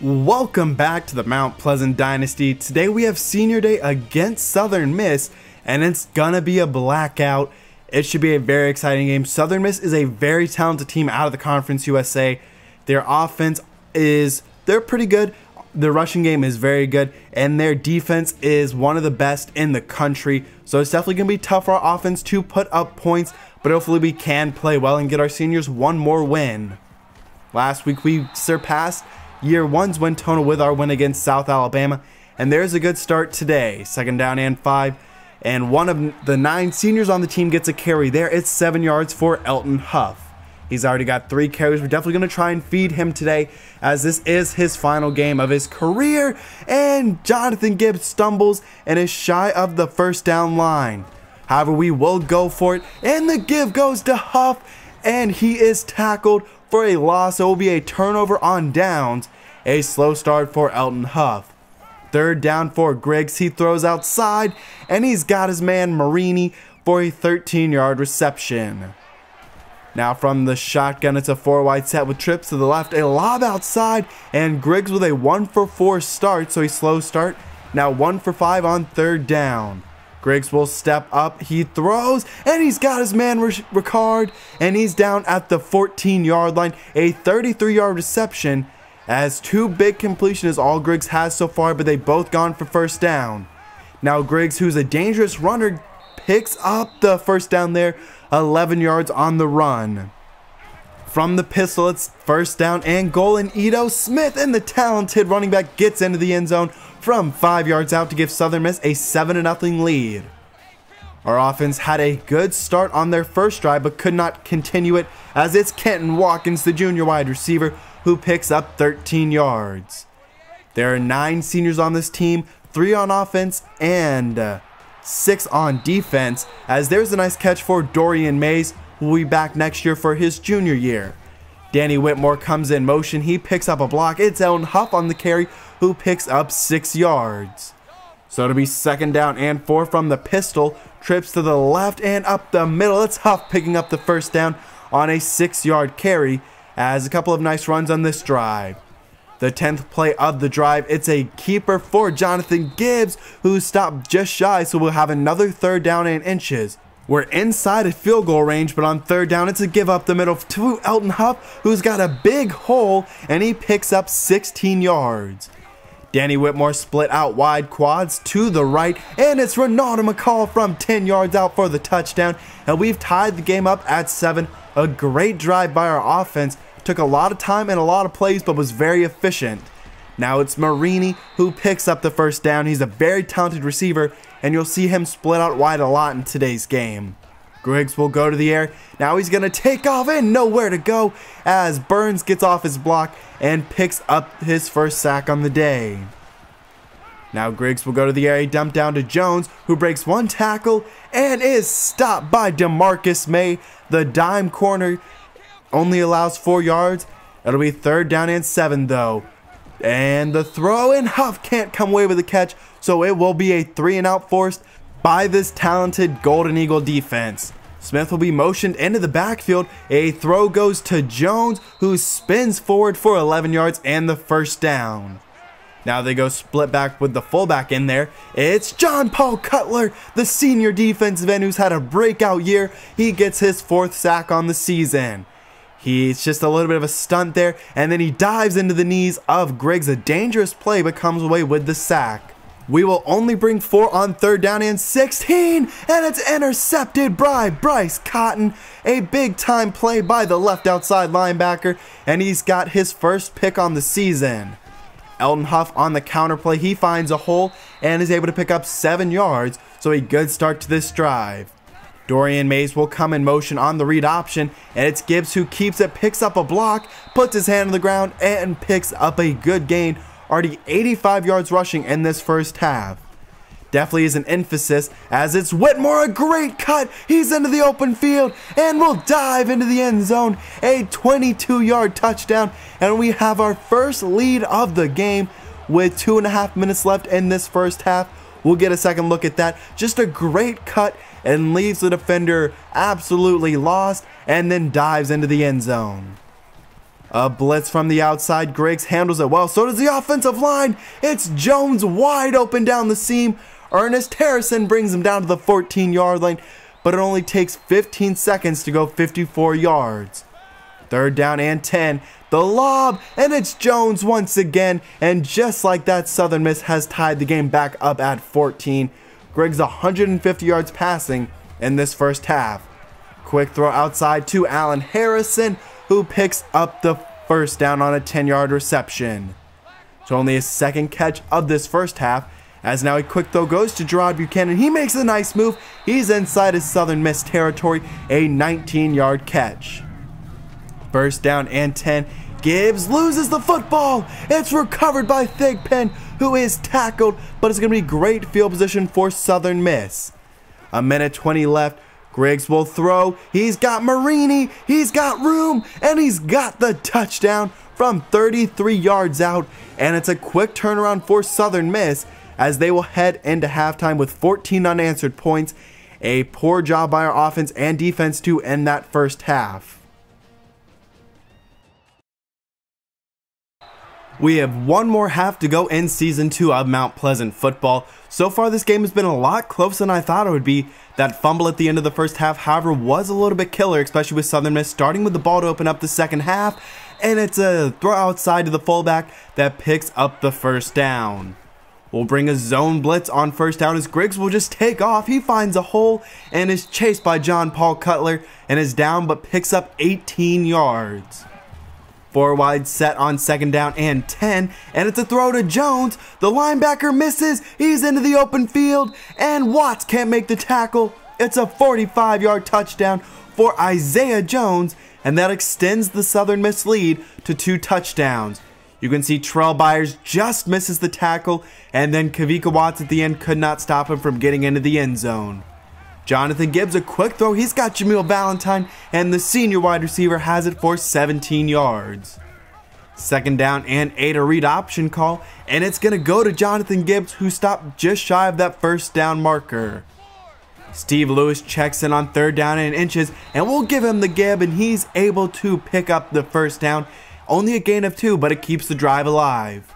Welcome back to the Mount Pleasant Dynasty. Today we have Senior Day against Southern Miss, and it's gonna be a blackout. It should be a very exciting game. Southern Miss is a very talented team out of the Conference USA. Their offense they're pretty good. The rushing game is very good, and their defense is one of the best in the country. So it's definitely gonna be tough for our offense to put up points, but hopefully we can play well and get our seniors one more win. Last week we surpassed Year 1's win total with our win against South Alabama, and there's a good start today. Second down and 5, and one of the 9 seniors on the team gets a carry there. It's 7 yards for Elton Huff. He's already got 3 carries. We're definitely going to try and feed him today, as this is his final game of his career, and Jonathan Gibbs stumbles and is shy of the first down line. However, we will go for it, and the give goes to Huff, and he is tackled for a loss. It will be a turnover on downs. A slow start for Elton Huff. Third down for Griggs. He throws outside, and he's got his man Marini for a 13-yard reception. Now from the shotgun, it's a 4-wide set with trips to the left, a lob outside, and Griggs with a 1-for-4 start, so a slow start. Now 1-for-5 on third down. Griggs will step up, he throws, and he's got his man Ricard, and he's down at the 14-yard line. A 33-yard reception, as 2 big completions is all Griggs has so far, but they both gone for first down. Now Griggs, who's a dangerous runner, picks up the first down there, 11 yards on the run. From the pistol, it's first down and goal, and Ito Smith, and the talented running back, gets into the end zone from 5 yards out to give Southern Miss a 7-0 lead. Our offense had a good start on their first drive, but could not continue it, as it's Kenton Watkins, the junior wide receiver, who picks up 13 yards. There are 9 seniors on this team, 3 on offense and 6 on defense, as there's a nice catch for Dorian Mays, who will be back next year for his junior year. Danny Whitmore comes in motion, he picks up a block. It's Elton Huff on the carry, who picks up 6 yards. So it'll be second down and 4 from the pistol, trips to the left and up the middle. It's Huff picking up the first down on a 6-yard carry, as a couple of nice runs on this drive. The 10th play of the drive, it's a keeper for Jonathan Gibbs, who stopped just shy, so we'll have another third down and inches. We're inside a field goal range, but on third down, it's a give up the middle to Elton Huff, who's got a big hole, and he picks up 16 yards. Danny Whitmore split out wide quads to the right, and it's Ronaldo McCall from 10 yards out for the touchdown, and we've tied the game up at 7. A great drive by our offense. Took a lot of time and a lot of plays, but was very efficient. Now it's Marini who picks up the first down. He's a very talented receiver, and you'll see him split out wide a lot in today's game. Griggs will go to the air. Now he's going to take off and nowhere to go, as Burns gets off his block and picks up his first sack on the day. Now Griggs will go to the air, dump down to Jones, who breaks 1 tackle and is stopped by DeMarcus May. The dime corner only allows 4 yards. It'll be third down and 7 though. And the throw, and Huff can't come away with the catch, so it will be a 3-and-out forced by this talented Golden Eagle defense. Smith will be motioned into the backfield. A throw goes to Jones, who spins forward for 11 yards and the first down. Now they go split back with the fullback in there. It's John Paul Cutler, the senior defensive end who's had a breakout year. He gets his 4th sack on the season. He's just a little bit of a stunt there, and then he dives into the knees of Griggs. A dangerous play, but comes away with the sack. We will only bring 4 on third down and 16, and it's intercepted by Bryce Cotton. A big time play by the left outside linebacker, and he's got his first pick on the season. Elton Huff on the counter play, he finds a hole and is able to pick up 7 yards, so a good start to this drive. Dorian Mays will come in motion on the read option, and it's Gibbs who keeps it, picks up a block, puts his hand on the ground, and picks up a good gain. Already 85 yards rushing in this first half. Definitely is an emphasis, as it's Whitmore, a great cut. He's into the open field and will dive into the end zone. A 22-yard touchdown, and we have our first lead of the game with 2.5 minutes left in this first half. We'll get a second look at that. Just a great cut, and leaves the defender absolutely lost, and then dives into the end zone. A blitz from the outside. Griggs handles it well. So does the offensive line. It's Jones wide open down the seam. Ernest Harrison brings him down to the 14-yard line, but it only takes 15 seconds to go 54 yards. 3rd down and 10. The lob, and it's Jones once again. And just like that, Southern Miss has tied the game back up at 14. Griggs 150 yards passing in this first half. Quick throw outside to Allen Harrison, who picks up the first down on a 10-yard reception. So only his second catch of this first half, as now a quick throw goes to Gerard Buchanan. He makes a nice move. He's inside his Southern Miss territory, a 19-yard catch. 1st down and 10. Gibbs loses the football. It's recovered by Thigpen, who is tackled, but it's going to be great field position for Southern Miss. 1:20 left. Griggs will throw. He's got Marini. He's got room, and he's got the touchdown from 33 yards out. And it's a quick turnaround for Southern Miss as they will head into halftime with 14 unanswered points. A poor job by our offense and defense to end that first half. We have one more half to go in Season 2 of Mount Pleasant football. So far this game has been a lot closer than I thought it would be. That fumble at the end of the first half, however, was a little bit killer, especially with Southern Miss starting with the ball to open up the second half. And it's a throw outside to the fullback that picks up the first down. We'll bring a zone blitz on first down as Griggs will just take off. He finds a hole and is chased by John Paul Cutler and is down but picks up 18 yards. 4 wide set on 2nd down and 10, and it's a throw to Jones. The linebacker misses. He's into the open field, and Watts can't make the tackle. It's a 45-yard touchdown for Isaiah Jones, and that extends the Southern Miss lead to 2 touchdowns. You can see Terrell Byers just misses the tackle, and then Kavika Watts at the end could not stop him from getting into the end zone. Jonathan Gibbs, a quick throw. He's got Jameel Valentine, and the senior wide receiver has it for 17 yards. 2nd down and 8, a read option call, and it's going to go to Jonathan Gibbs, who stopped just shy of that first down marker. Steve Lewis checks in on 3rd down and inches, and we'll give him the gib, and he's able to pick up the first down. Only a gain of 2, but it keeps the drive alive.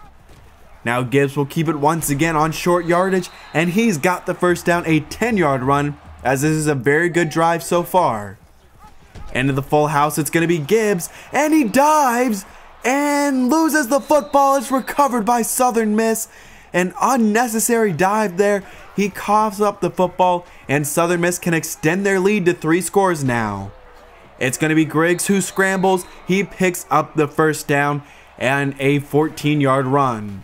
Now Gibbs will keep it once again on short yardage, and he's got the first down, a 10-yard run, as this is a very good drive so far. Into the full house, it's going to be Gibbs, and he dives and loses the football. It's recovered by Southern Miss. An unnecessary dive there. He coughs up the football, and Southern Miss can extend their lead to 3 scores now. It's going to be Griggs who scrambles. He picks up the first down and a 14-yard run.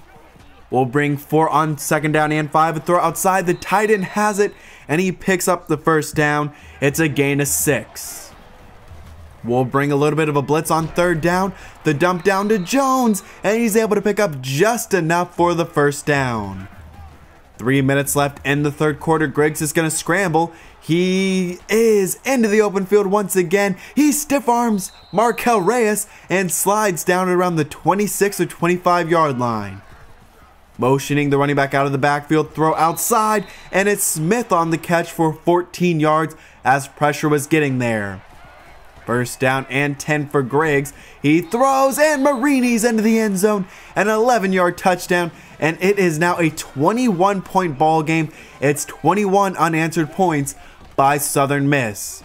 We'll bring 4 on 2nd down and 5. A throw outside. The tight end has it, and he picks up the first down. It's a gain of 6. We'll bring a little bit of a blitz on 3rd down. The dump down to Jones, and he's able to pick up just enough for the first down. 3 minutes left in the 3rd quarter. Griggs is going to scramble. He is into the open field once again. He stiff arms Markel Reyes and slides down around the 26 or 25-yard line. Motioning the running back out of the backfield, throw outside, and it's Smith on the catch for 14 yards as pressure was getting there. 1st down and 10 for Griggs. He throws, and Marini's into the end zone. An 11-yard touchdown, and it is now a 21-point ball game. It's 21 unanswered points by Southern Miss.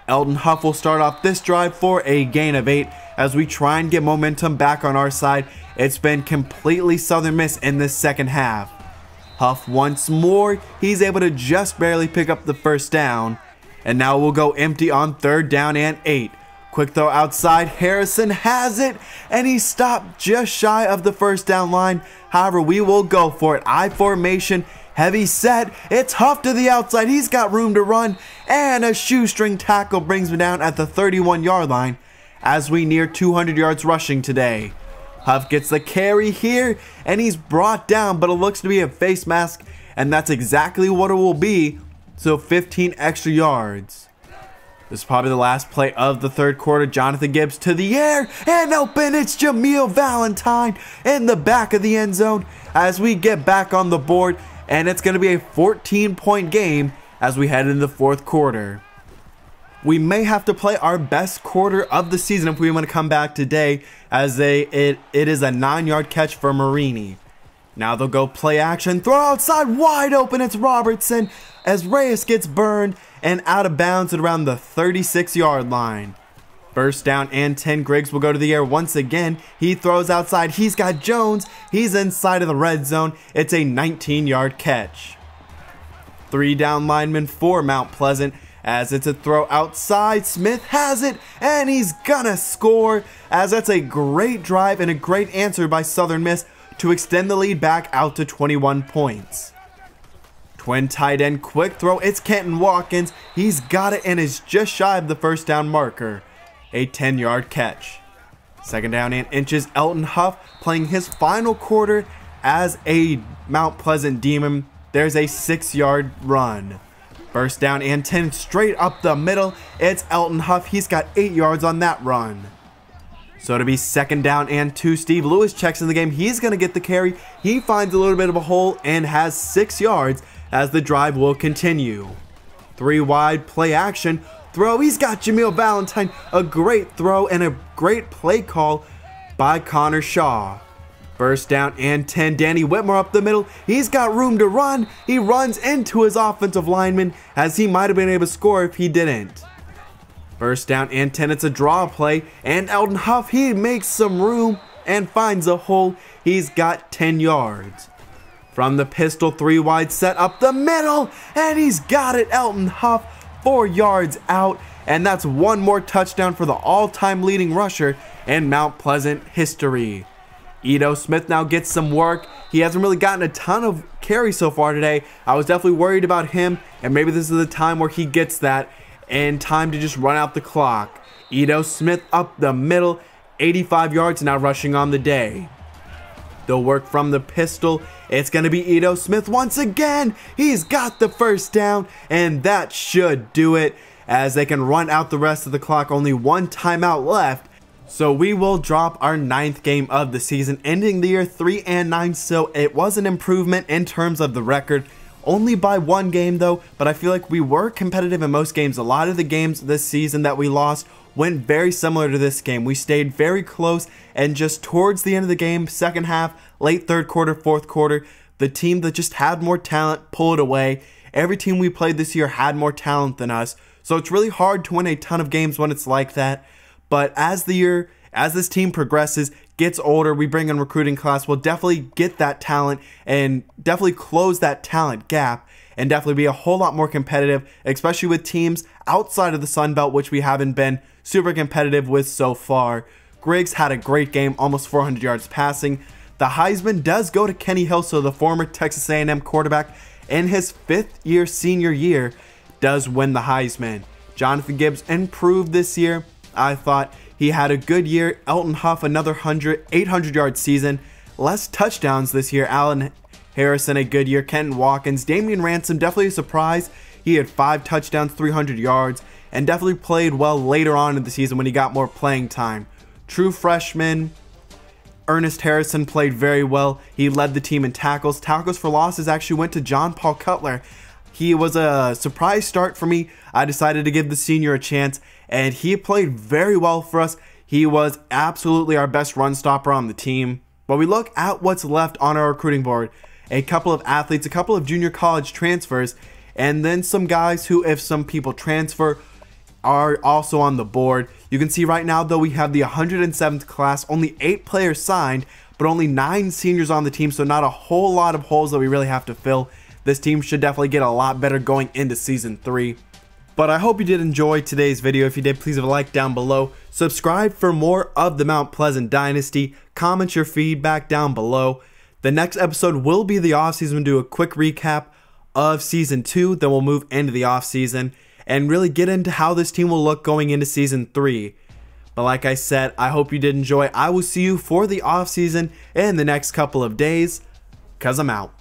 Elton Huff will start off this drive for a gain of 8 as we try and get momentum back on our side. It's been completely Southern Miss in this second half. Huff once more. He's able to just barely pick up the first down. And now we'll go empty on 3rd down and 8. Quick throw outside. Harrison has it, and he stopped just shy of the first down line. However, we will go for it. I formation, heavy set. It's Huff to the outside. He's got room to run, and a shoestring tackle brings me down at the 31-yard line as we near 200 yards rushing today. Huff gets the carry here, and he's brought down, but it looks to be a face mask, and that's exactly what it will be. So 15 extra yards. This is probably the last play of the 3rd quarter. Jonathan Gibbs to the air and open. It's Jameel Valentine in the back of the end zone as we get back on the board. And it's going to be a 14-point game as we head into the 4th quarter. We may have to play our best quarter of the season if we want to come back today, as it is a 9-yard catch for Marini. Now they'll go play action, throw outside, wide open, it's Robertson, as Reyes gets burned and out of bounds at around the 36-yard line. First down and 10, Griggs will go to the air once again. He throws outside, he's got Jones, he's inside of the red zone, it's a 19-yard catch. 3 down linemen for Mount Pleasant, as it's a throw outside. Smith has it, and he's gonna score, as that's a great drive and a great answer by Southern Miss to extend the lead back out to 21 points. Twin tight end quick throw, it's Kenton Watkins, he's got it and is just shy of the first down marker. A 10-yard catch. Second down and inches, Elton Huff playing his final quarter as a Mount Pleasant Demon. There's a 6-yard run. First down and 10, straight up the middle, it's Elton Huff, he's got 8 yards on that run. So to be second down and 2, Steve Lewis checks in the game, he's going to get the carry, he finds a little bit of a hole and has 6 yards as the drive will continue. 3 wide, play action, throw, he's got Jameel Valentine, a great throw and a great play call by Connor Shaw. First down and 10, Danny Whitmore up the middle, he's got room to run, he runs into his offensive lineman as he might have been able to score if he didn't. First down and 10, it's a draw play, and Elton Huff, he makes some room and finds a hole, he's got 10 yards. From the pistol, 3 wide set up the middle, and he's got it, Elton Huff, 4 yards out, and that's one more touchdown for the all-time leading rusher in Mount Pleasant history. Edo Smith now gets some work. He hasn't really gotten a ton of carries so far today. I was definitely worried about him, and maybe this is the time where he gets that and time to just run out the clock. Edo Smith up the middle, 85 yards now rushing on the day. They'll work from the pistol. It's going to be Edo Smith once again. He's got the first down, and that should do it as they can run out the rest of the clock. Only 1 timeout left. So we will drop our 9th game of the season, ending the year 3-9. So it was an improvement in terms of the record, only by 1 game though, but I feel like we were competitive in most games. A lot of the games this season that we lost went very similar to this game. We stayed very close, and just towards the end of the game, second half, late third quarter, fourth quarter, the team that just had more talent pulled away. Every team we played this year had more talent than us, so it's really hard to win a ton of games when it's like that. But as this team progresses, gets older, we bring in recruiting class, we'll definitely get that talent and definitely close that talent gap and definitely be a whole lot more competitive, especially with teams outside of the Sun Belt, which we haven't been super competitive with so far. Griggs had a great game, almost 400 yards passing. The Heisman does go to Kenny Hill, so the former Texas A&M quarterback in his 5th senior year does win the Heisman. Jonathan Gibbs improved this year. I thought he had a good year. Elton Huff, another 800-yard season. Less touchdowns this year. Allen Harrison, a good year. Kenton Watkins. Damian Ransom, definitely a surprise. He had 5 touchdowns, 300 yards, and definitely played well later on in the season when he got more playing time. True freshman Ernest Harrison played very well. He led the team in tackles. Tackles for losses actually went to John Paul Cutler. He was a surprise start for me. I decided to give the senior a chance, and he played very well for us. He was absolutely our best run stopper on the team. But we look at what's left on our recruiting board. A couple of athletes, a couple of junior college transfers, and then some guys who, if some people transfer, are also on the board. You can see right now, though, we have the 107th class, only 8 players signed, but only 9 seniors on the team, so not a whole lot of holes that we really have to fill. This team should definitely get a lot better going into season 3. But I hope you did enjoy today's video. If you did, please leave a like down below. Subscribe for more of the Mount Pleasant Dynasty. Comment your feedback down below. The next episode will be the offseason. We'll do a quick recap of season 2. Then we'll move into the offseason and really get into how this team will look going into season 3. But like I said, I hope you did enjoy. I will see you for the offseason in the next couple of days, because I'm out.